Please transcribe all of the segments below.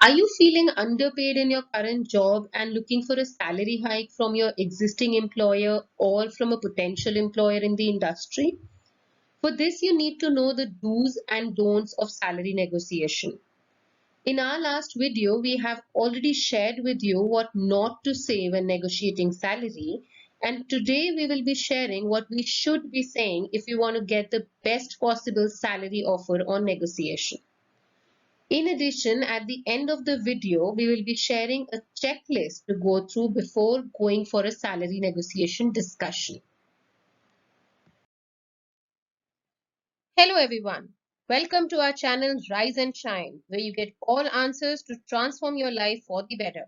Are you feeling underpaid in your current job and looking for a salary hike from your existing employer or from a potential employer in the industry? For this, you need to know the do's and don'ts of salary negotiation. In our last video, we have already shared with you what not to say when negotiating salary. And today we will be sharing what we should be saying if you want to get the best possible salary offer on negotiation. In addition, at the end of the video, we will be sharing a checklist to go through before going for a salary negotiation discussion. Hello everyone. Welcome to our channel Rise and Shine, where you get all answers to transform your life for the better.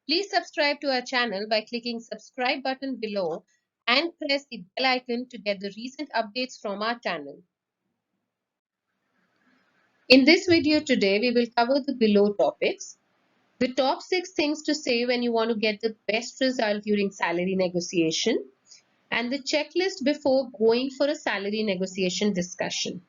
Please subscribe to our channel by clicking subscribe button below and press the bell icon to get the recent updates from our channel. In this video today, we will cover the below topics. The top 6 things to say when you want to get the best result during salary negotiation, and the checklist before going for a salary negotiation discussion.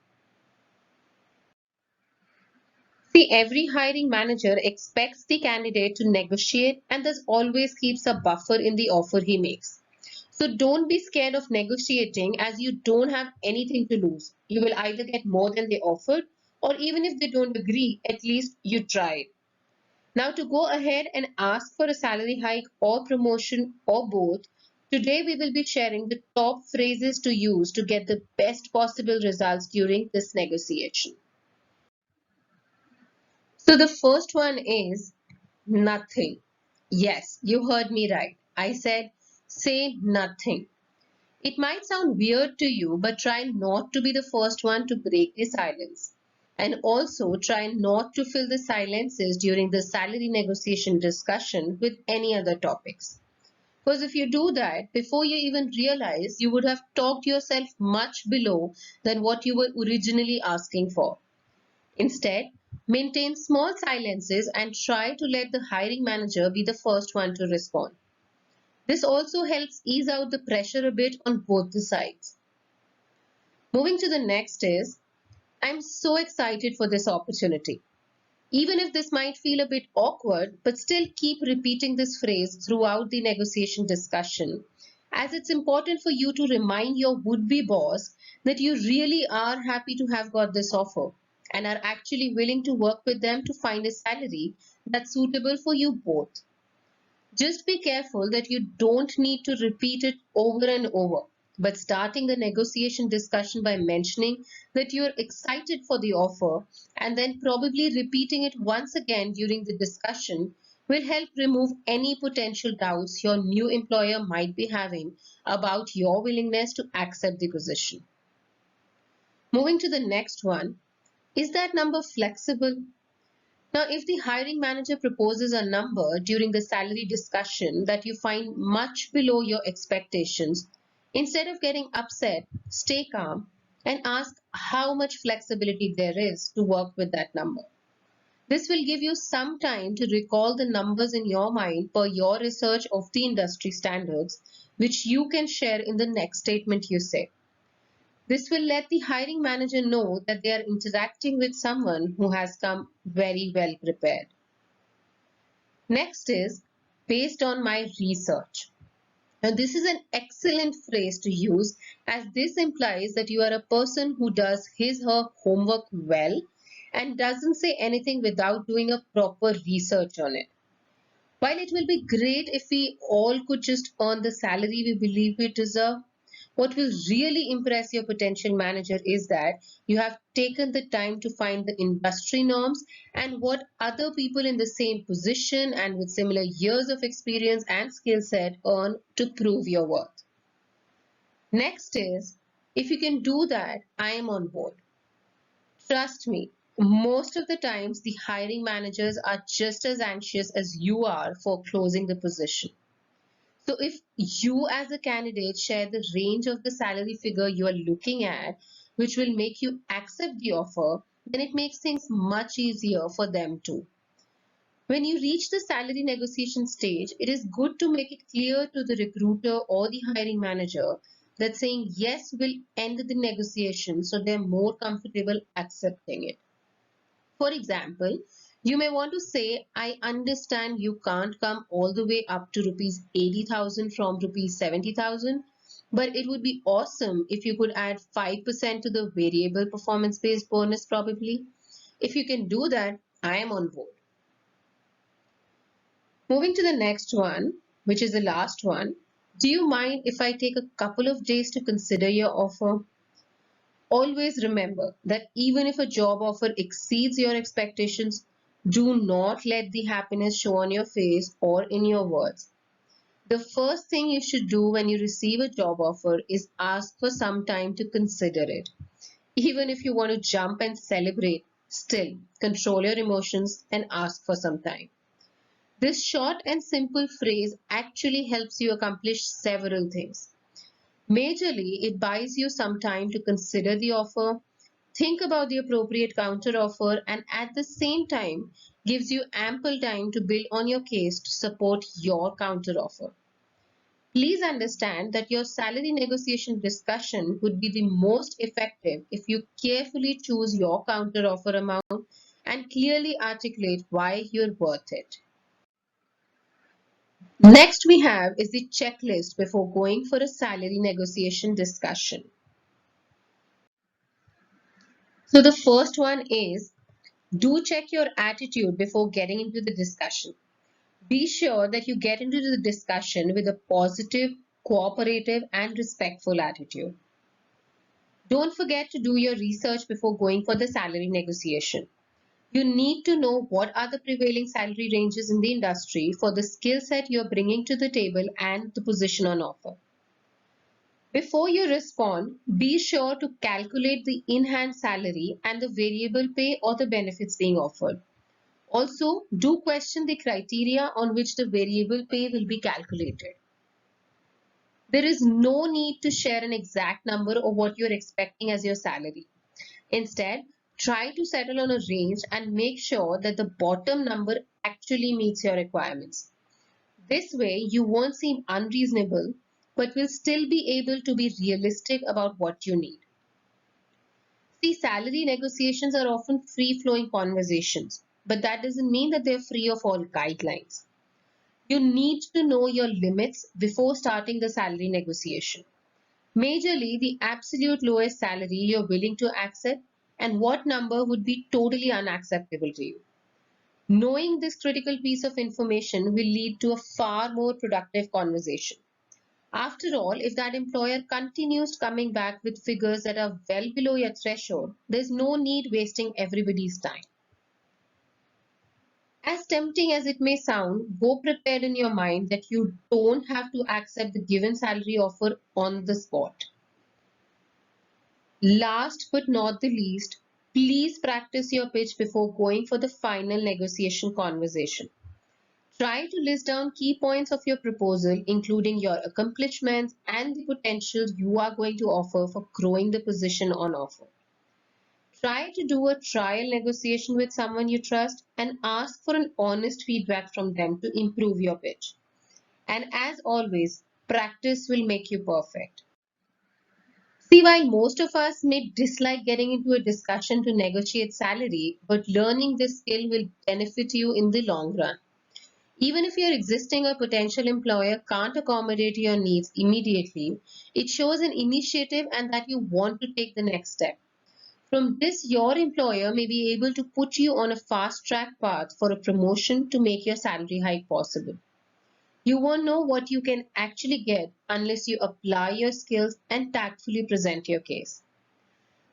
See, every hiring manager expects the candidate to negotiate and thus always keeps a buffer in the offer he makes. So don't be scared of negotiating, as you don't have anything to lose. You will either get more than they offered, or even if they don't agree, at least you tried. Now, to go ahead and ask for a salary hike or promotion or both, today we will be sharing the top phrases to use to get the best possible results during this negotiation. So the first one is nothing. Yes, you heard me right. I said say nothing. It might sound weird to you, but try not to be the first one to break the silence. And also try not to fill the silences during the salary negotiation discussion with any other topics. Because if you do that, before you even realize, you would have talked yourself much below than what you were originally asking for. Instead, maintain small silences and try to let the hiring manager be the first one to respond. This also helps ease out the pressure a bit on both the sides. Moving to the next is, I'm so excited for this opportunity. Even if this might feel a bit awkward, but still keep repeating this phrase throughout the negotiation discussion, as it's important for you to remind your would-be boss that you really are happy to have got this offer and are actually willing to work with them to find a salary that's suitable for you both. Just be careful that you don't need to repeat it over and over, but starting the negotiation discussion by mentioning that you're excited for the offer and then probably repeating it once again during the discussion will help remove any potential doubts your new employer might be having about your willingness to accept the position. Moving to the next one, is that number flexible? Now, if the hiring manager proposes a number during the salary discussion that you find much below your expectations, instead of getting upset, stay calm and ask how much flexibility there is to work with that number. This will give you some time to recall the numbers in your mind per your research of the industry standards, which you can share in the next statement you say. This will let the hiring manager know that they are interacting with someone who has come very well prepared. Next is based on my research. Now, this is an excellent phrase to use, as this implies that you are a person who does her homework well and doesn't say anything without doing a proper research on it. While it will be great if we all could just earn the salary we believe we deserve, what will really impress your potential manager is that you have taken the time to find the industry norms and what other people in the same position and with similar years of experience and skill set earn to prove your worth. Next is, if you can do that, I am on board. Trust me, most of the times the hiring managers are just as anxious as you are for closing the position. So if you as a candidate share the range of the salary figure you are looking at, which will make you accept the offer, then it makes things much easier for them too. When you reach the salary negotiation stage, it is good to make it clear to the recruiter or the hiring manager that saying yes will end the negotiation so they're more comfortable accepting it. For example, You may want to say, I understand you can't come all the way up to rupees 80,000 from rupees 70,000, but it would be awesome if you could add 5% to the variable performance based bonus probably. If you can do that, I am on board. Moving to the next one, which is the last one. Do you mind if I take a couple of days to consider your offer? Always remember that even if a job offer exceeds your expectations, do not let the happiness show on your face or in your words. The first thing you should do when you receive a job offer is ask for some time to consider it. Even if you want to jump and celebrate, still control your emotions and ask for some time. This short and simple phrase actually helps you accomplish several things. Majorly, it buys you some time to consider the offer, think about the appropriate counter offer, and at the same time gives you ample time to build on your case to support your counter offer. Please understand that your salary negotiation discussion would be the most effective if you carefully choose your counter offer amount and clearly articulate why you're worth it. Next we have is the checklist before going for a salary negotiation discussion. So the first one is, do check your attitude before getting into the discussion. Be sure that you get into the discussion with a positive, cooperative, and respectful attitude. Don't forget to do your research before going for the salary negotiation. You need to know what are the prevailing salary ranges in the industry for the skill set you're bringing to the table and the position on offer. Before you respond, be sure to calculate the in-hand salary and the variable pay or the benefits being offered. Also, do question the criteria on which the variable pay will be calculated. There is no need to share an exact number of what you're expecting as your salary. Instead, try to settle on a range and make sure that the bottom number actually meets your requirements. This way, you won't seem unreasonable, but will still be able to be realistic about what you need. See, salary negotiations are often free-flowing conversations, but that doesn't mean that they're free of all guidelines. You need to know your limits before starting the salary negotiation. Majorly, the absolute lowest salary you're willing to accept and what number would be totally unacceptable to you. Knowing this critical piece of information will lead to a far more productive conversation. After all, if that employer continues coming back with figures that are well below your threshold, there's no need wasting everybody's time. As tempting as it may sound, go prepared in your mind that you don't have to accept the given salary offer on the spot. Last but not the least, please practice your pitch before going for the final negotiation conversation. Try to list down key points of your proposal, including your accomplishments and the potential you are going to offer for growing the position on offer. Try to do a trial negotiation with someone you trust and ask for an honest feedback from them to improve your pitch. And as always, practice will make you perfect. See, while most of us may dislike getting into a discussion to negotiate salary, but learning this skill will benefit you in the long run. Even if your existing or potential employer can't accommodate your needs immediately, it shows an initiative and that you want to take the next step. From this, your employer may be able to put you on a fast track path for a promotion to make your salary hike possible. You won't know what you can actually get unless you apply your skills and tactfully present your case.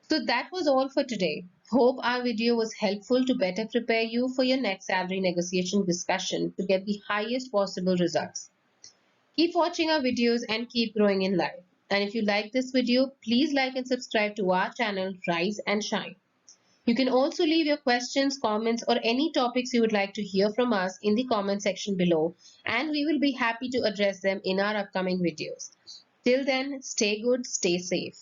So that was all for today. Hope our video was helpful to better prepare you for your next salary negotiation discussion to get the highest possible results. Keep watching our videos and keep growing in life. And if you like this video, please like and subscribe to our channel Rise and Shine. You can also leave your questions, comments, or any topics you would like to hear from us in the comment section below, and we will be happy to address them in our upcoming videos. Till then, stay good, stay safe.